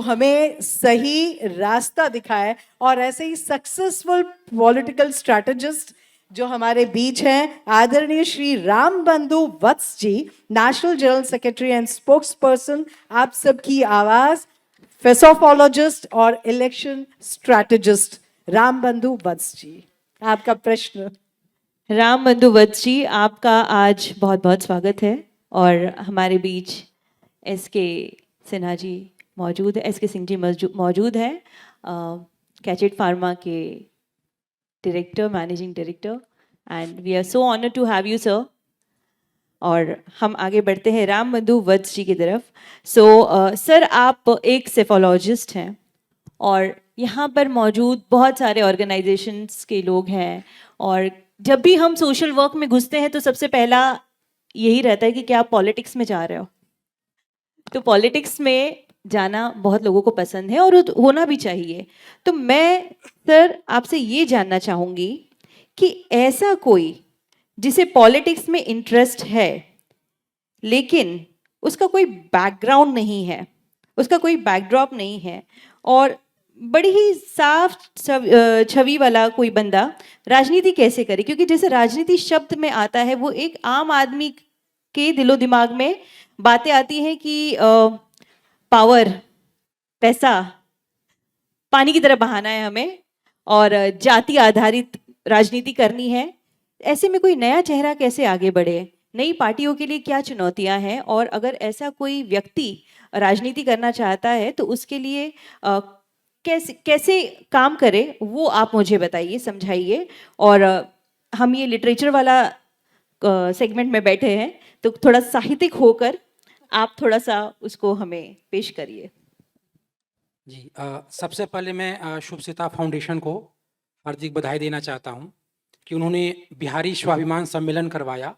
हमें सही रास्ता दिखाए, और ऐसे ही सक्सेसफुल पॉलिटिकल स्ट्रैटेजिस्ट जो हमारे बीच हैं, आदरणीय Shri Ram Bandhu Vats ji, national general secretary and spokesperson, आप सबकी आवाज, फेसोफोलॉजिस्ट और इलेक्शन स्ट्रैटेजिस्ट राम बंधु वत्स जी, आपका प्रश्न। राम बंधु वत्स जी, आपका आज बहुत बहुत स्वागत है। और हमारे बीच एसके सिन्हा जी मौजूद है, एसके सिंह जी मौजूद है, कैचेट फार्मा के director, managing director, and we are so honoured to have you sir. और हम आगे बढ़ते हैं राम बंधु वत्स जी की तरफ। सर, आप एक सेफोलॉजिस्ट हैं और यहाँ पर मौजूद बहुत सारे ऑर्गेनाइजेशंस के लोग हैं, और जब भी हम सोशल वर्क में घुसते हैं तो सबसे पहला यही रहता है कि क्या आप पॉलिटिक्स में जा रहे हो। तो पॉलिटिक्स में जाना बहुत लोगों को पसंद है और होना भी चाहिए। तो मैं सर आपसे ये जानना चाहूँगी कि ऐसा कोई जिसे पॉलिटिक्स में इंटरेस्ट है लेकिन उसका कोई बैकग्राउंड नहीं है, उसका कोई बैकड्रॉप नहीं है, और बड़ी ही साफ छवि वाला कोई बंदा राजनीति कैसे करे? क्योंकि जैसे राजनीति शब्द में आता है वो एक आम आदमी के दिलो दिमाग में बातें आती हैं कि पावर, पैसा, पानी की तरह बहाना है हमें, और जाति आधारित राजनीति करनी है। ऐसे में कोई नया चेहरा कैसे आगे बढ़े? नई पार्टियों के लिए क्या चुनौतियां हैं? और अगर ऐसा कोई व्यक्ति राजनीति करना चाहता है तो उसके लिए कैसे कैसे काम करे, वो आप मुझे बताइए, समझाइए। और हम ये लिटरेचर वाला सेगमेंट में बैठे हैं तो थोड़ा साहित्यिक होकर आप थोड़ा सा उसको हमें पेश करिए। जी, सबसे पहले मैं शुभ सीता फाउंडेशन को हार्दिक बधाई देना चाहता हूँ कि उन्होंने बिहारी स्वाभिमान सम्मेलन करवाया।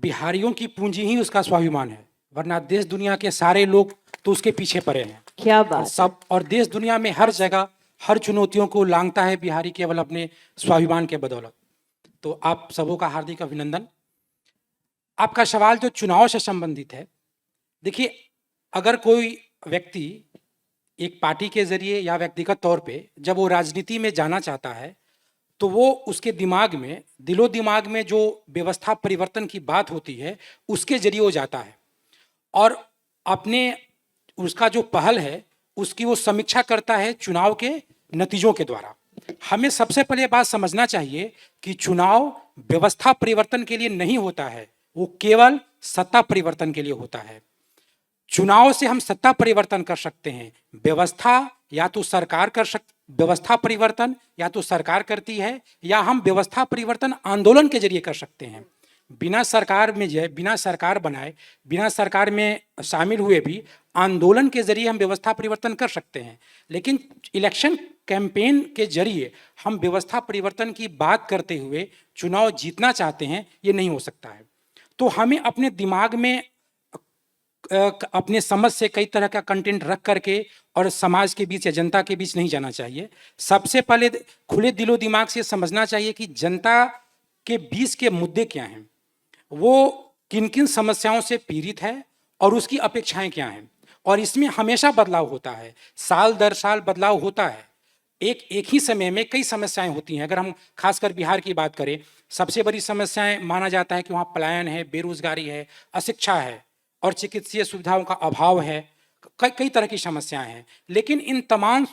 बिहारियों की पूंजी ही उसका स्वाभिमान है, वरना देश दुनिया के सारे लोग तो उसके पीछे पड़े हैं। क्या बात। और देश दुनिया में हर जगह हर चुनौतियों को लांघता है बिहारी, केवल अपने स्वाभिमान के बदौलत। तो आप सबों का हार्दिक अभिनंदन। आपका सवाल जो चुनाव से संबंधित है, देखिए, अगर कोई व्यक्ति एक पार्टी के जरिए या व्यक्तिगत तौर पे जब वो राजनीति में जाना चाहता है तो वो उसके दिमाग में, दिलो दिमाग में जो व्यवस्था परिवर्तन की बात होती है उसके जरिए वो जाता है, और अपने उसका जो पहल है उसकी वो समीक्षा करता है चुनाव के नतीजों के द्वारा। हमें सबसे पहले बात समझना चाहिए कि चुनाव व्यवस्था परिवर्तन के लिए नहीं होता है, वो केवल सत्ता परिवर्तन के लिए होता है। चुनाव से हम सत्ता परिवर्तन कर सकते हैं, व्यवस्था या तो सरकार व्यवस्था परिवर्तन या तो सरकार करती है, या हम व्यवस्था परिवर्तन आंदोलन के जरिए कर सकते हैं। बिना सरकार में बिना सरकार बनाए, बिना सरकार में शामिल हुए भी आंदोलन के जरिए हम व्यवस्था परिवर्तन कर सकते हैं। लेकिन इलेक्शन कैंपेन के जरिए हम व्यवस्था परिवर्तन की बात करते हुए चुनाव जीतना चाहते हैं, ये नहीं हो सकता है। तो हमें अपने दिमाग में अपने समझ से कई तरह का कंटेंट रख करके और समाज के बीच या जनता के बीच नहीं जाना चाहिए। सबसे पहले खुले दिलो दिमाग से समझना चाहिए कि जनता के बीच के मुद्दे क्या हैं, वो किन किन समस्याओं से पीड़ित है और उसकी अपेक्षाएं क्या हैं। और इसमें हमेशा बदलाव होता है, साल दर साल बदलाव होता है। एक ही समय में कई समस्याएं होती हैं। अगर हम खासकर बिहार की बात करें, सबसे बड़ी समस्याएं माना जाता है कि वहाँ पलायन है, बेरोजगारी है, अशिक्षा है और चिकित्सीय सुविधाओं का अभाव है। कई तरह की समस्याएं हैं। लेकिन इन तमाम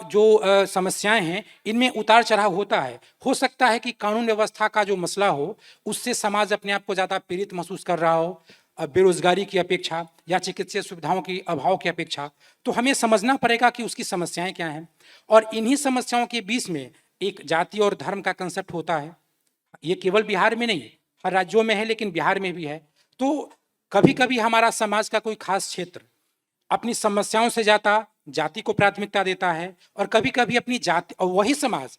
जो समस्याएं हैं, इनमें उतार चढ़ाव होता है। हो सकता है कि कानून व्यवस्था का जो मसला हो उससे समाज अपने आप को ज़्यादा पीड़ित महसूस कर रहा हो, बेरोजगारी की अपेक्षा या चिकित्सीय सुविधाओं की अभाव की अपेक्षा। तो हमें समझना पड़ेगा कि उसकी समस्याएं क्या हैं, और इन्हीं समस्याओं के बीच में एक जाति और धर्म का कंसेप्ट होता है। ये केवल बिहार में नहीं, हर राज्यों में है, लेकिन बिहार में भी है। तो कभी कभी हमारा समाज का कोई खास क्षेत्र अपनी समस्याओं से जाति को प्राथमिकता देता है, और कभी कभी अपनी जाति, और वही समाज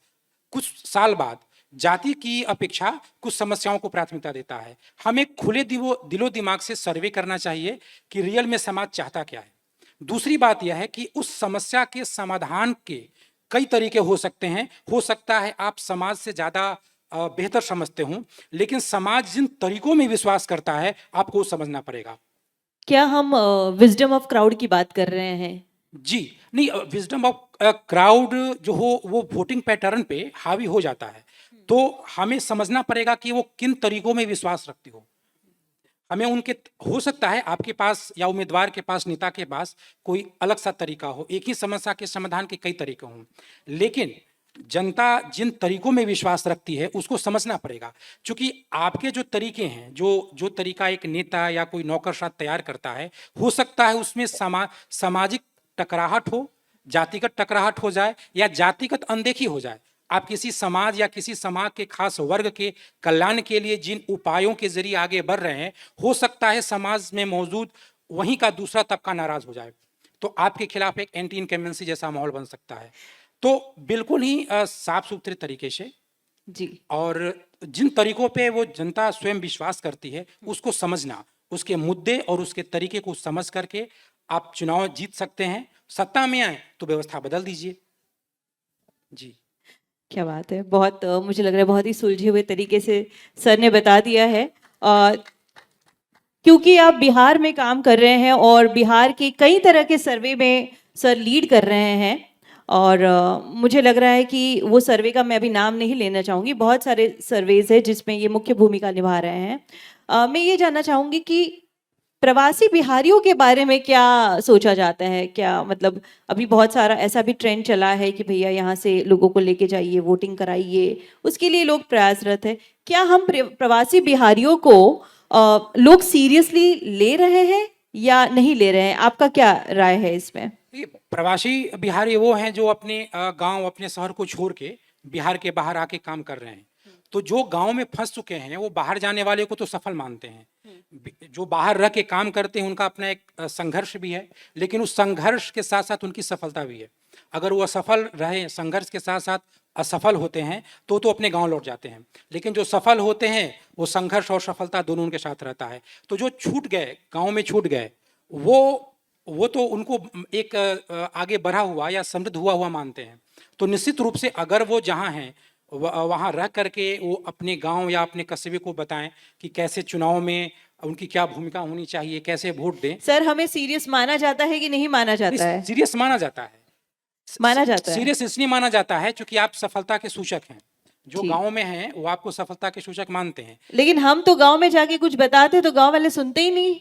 कुछ साल बाद जाति की अपेक्षा कुछ समस्याओं को प्राथमिकता देता है। हमें खुले दिलो दिमाग से सर्वे करना चाहिए कि रियल में समाज चाहता क्या है। दूसरी बात यह है कि उस समस्या के समाधान के कई तरीके हो सकते हैं। हो सकता है आप समाज से ज़्यादा बेहतर समझते हों, लेकिन समाज जिन तरीकों में विश्वास करता है आपको समझना पड़ेगा। क्या हम विजडम ऑफ क्राउड की बात कर रहे हैं? जी, नहीं, विजडम ऑफ क्राउड जो हो वो वोटिंग पैटर्न पे हावी हो जाता है, तो हमें समझना पड़ेगा कि वो किन तरीकों में विश्वास रखती हो। हमें उनके, हो सकता है आपके पास या उम्मीदवार के पास, नेता के पास कोई अलग सा तरीका हो, एक ही समस्या के समाधान के कई तरीके हों, लेकिन जनता जिन तरीकों में विश्वास रखती है उसको समझना पड़ेगा। क्योंकि आपके जो तरीके हैं, जो तरीका एक नेता या कोई नौकरशाह तैयार करता है, हो सकता है उसमें सामाजिक टकराहट हो, जातिगत टकराहट हो जाए या जातिगत अनदेखी हो जाए। आप किसी समाज या किसी समाज के खास वर्ग के कल्याण के लिए जिन उपायों के जरिए आगे बढ़ रहे हैं, हो सकता है समाज में मौजूद वहीं का दूसरा तबका नाराज हो जाए, तो आपके खिलाफ एक एंटी इनकम्बेंसी जैसा माहौल बन सकता है। तो बिल्कुल ही साफ सुथरे तरीके से, जी, और जिन तरीकों पे वो जनता स्वयं विश्वास करती है उसको समझना, उसके मुद्दे और उसके तरीके को समझ करके आप चुनाव जीत सकते हैं। सत्ता में आए तो व्यवस्था बदल दीजिए। जी, क्या बात है। बहुत मुझे लग रहा है बहुत ही सुलझे हुए तरीके से सर ने बता दिया है। क्योंकि आप बिहार में काम कर रहे हैं और बिहार के कई तरह के सर्वे में सर लीड कर रहे हैं, और मुझे लग रहा है कि वो सर्वे का मैं अभी नाम नहीं लेना चाहूँगी, बहुत सारे सर्वेज हैं जिसमें ये मुख्य भूमिका निभा रहे हैं। मैं ये जानना चाहूँगी कि प्रवासी बिहारियों के बारे में क्या सोचा जाता है? क्या मतलब अभी बहुत सारा ऐसा भी ट्रेंड चला है कि भैया यहाँ से लोगों को लेके जाइए, वोटिंग कराइए, उसके लिए लोग प्रयासरत है। क्या हम प्रवासी बिहारियों को लोग सीरियसली ले रहे हैं या नहीं ले रहे हैं? आपका क्या राय है इसमें? ये प्रवासी बिहारी वो हैं जो अपने गांव, अपने शहर को छोड़ के बिहार के बाहर आके काम कर रहे हैं। तो जो गांव में फंस चुके हैं वो बाहर जाने वाले को तो सफल मानते हैं। जो बाहर रह के काम करते हैं उनका अपना एक संघर्ष भी है, लेकिन उस संघर्ष के साथ साथ उनकी सफलता भी है। अगर वो असफल रहे, संघर्ष के साथ साथ असफल होते हैं तो अपने गांव लौट जाते हैं, लेकिन जो सफल होते हैं वो संघर्ष और सफलता दोनों उनके साथ रहता है। तो जो छूट गए, गाँव में छूट गए, वो तो उनको एक आगे बढ़ा हुआ या समृद्ध हुआ मानते हैं। तो निश्चित रूप से अगर वो जहाँ हैं वहाँ रह करके वो अपने गांव या अपने कस्बे को बताएं कि कैसे चुनाव में उनकी क्या भूमिका होनी चाहिए, कैसे वोट दें। सर, हमें सीरियस माना जाता है कि नहीं माना जाता है? सीरियस माना जाता है। माना जाता है। सीरियस इसलिए माना जाता है क्योंकि आप सफलता के सूचक हैं। जो जी। गांव में हैं वो आपको सफलता के सूचक मानते हैं। लेकिन हम तो गांव में जाके कुछ बताते तो गांव वाले सुनते ही नहीं।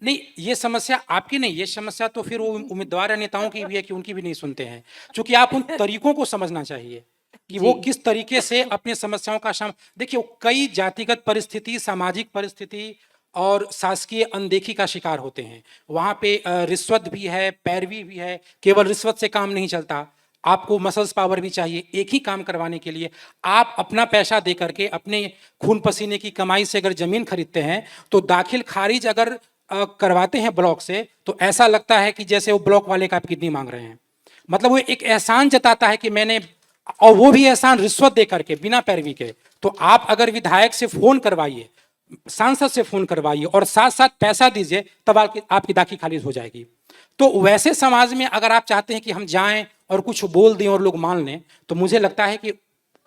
नहीं, ये समस्या आपकी नहीं, ये समस्या तो फिर वो उम्मीदवार या नेताओं की भी है कि उनकी भी नहीं सुनते हैं। क्योंकि आप उन तरीकों को समझना चाहिए कि वो किस तरीके से अपनी समस्याओं का देखिए, कई जातिगत परिस्थिति, सामाजिक परिस्थिति और शासकीय अनदेखी का शिकार होते हैं। वहाँ पे रिश्वत भी है, पैरवी भी है। केवल रिश्वत से काम नहीं चलता, आपको मसल्स पावर भी चाहिए। एक ही काम करवाने के लिए आप अपना पैसा दे करके, अपने खून पसीने की कमाई से अगर जमीन खरीदते हैं तो दाखिल खारिज अगर करवाते हैं ब्लॉक से, तो ऐसा लगता है कि जैसे वो ब्लॉक वाले का आप किडनी मांग रहे हैं। मतलब वो एक एहसान जताता है कि मैंने, और वो भी एहसान रिश्वत दे करके, बिना पैरवी के। तो आप अगर विधायक से फोन करवाइए, सांसद से फोन करवाइए और साथ साथ पैसा दीजिए, तब आपकी दाखिल खारिज हो जाएगी। तो वैसे समाज में अगर आप चाहते हैं कि हम जाएं और कुछ बोल दें और लोग मान लें, तो मुझे लगता है कि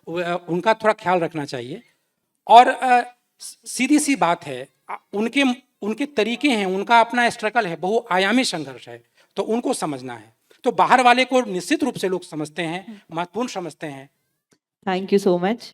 उनका थोड़ा ख्याल रखना चाहिए। और सीधी सी बात है, उनके तरीके हैं, उनका अपना स्ट्रगल है, बहुआयामी संघर्ष है, तो उनको समझना है। तो बाहर वाले को निश्चित रूप से लोग समझते हैं, महत्वपूर्ण समझते हैं। Thank you so much.